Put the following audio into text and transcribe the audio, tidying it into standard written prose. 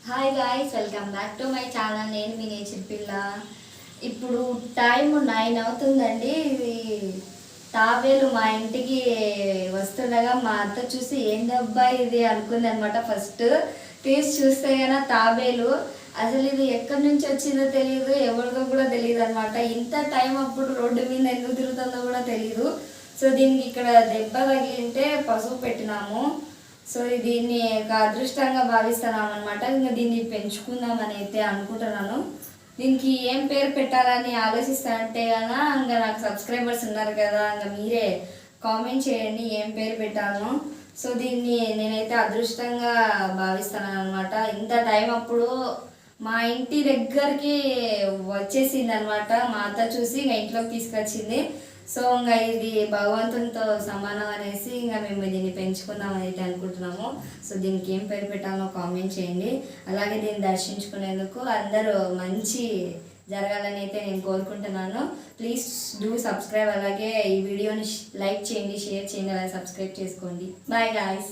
Hi guys, welcome back to my channel. నేను మీ nature పిల్ల. ఇప్పుడు టైం 9 అవుతుందండి. ఇది తాబేలు మా ఇంటికి వస్తుండగా మా అత్త చూసి ఏందబ్బా ఇది అనుకుంది అనమాట. ఫస్ట్ తీసి చూస్తే కన్నా తాబేలు అసలు ఇది ఎక్కడి నుంచి వచ్చిందో తెలియదు, ఎవరిదో కూడా తెలియదు అనమాట. ఇంత టైం అప్పుడు రోడ్డు మీద ఎందుకు తిరుగుతుందో కూడా తెలియదు. సో దీనికి ఇక్కడ దెబ్బ తగిలింటే పసుపు పెట్టినాము. సో దీన్ని ఒక అదృష్టంగా భావిస్తున్నాం అనమాట. ఇంకా దీన్ని పెంచుకుందామని అయితే అనుకుంటున్నాను. దీనికి ఏం పేరు పెట్టాలని ఆలోచిస్తానంటే కదా, ఇంకా నాకు సబ్స్క్రైబర్స్ ఉన్నారు కదా, ఇంకా మీరే కామెంట్ చేయండి ఏం పేరు పెట్టాను. సో దీన్ని నేనైతే అదృష్టంగా భావిస్తాను అనమాట. ఇంత టైం అప్పుడు మా ఇంటి దగ్గరికి వచ్చేసింది అనమాట. మా అత్త చూసి ఇంకా ఇంట్లోకి తీసుకొచ్చింది. సో ఇంకా ఇది భగవంతునితో సమానం అనేసి ఇంకా మేము దీన్ని పెంచుకుందామని అయితే అనుకుంటున్నాము. సో దీనికి ఏం పేరు పెట్టాలో కామెంట్ చేయండి. అలాగే దీన్ని దర్శించుకునేందుకు అందరూ మంచి జరగాలని అయితే నేను కోరుకుంటున్నాను. Please do subscribe. అలాగే ఈ వీడియోని లైక్ చేయండి, షేర్ చేయండి, అలాగే సబ్స్క్రైబ్ చేసుకోండి. Bye guys.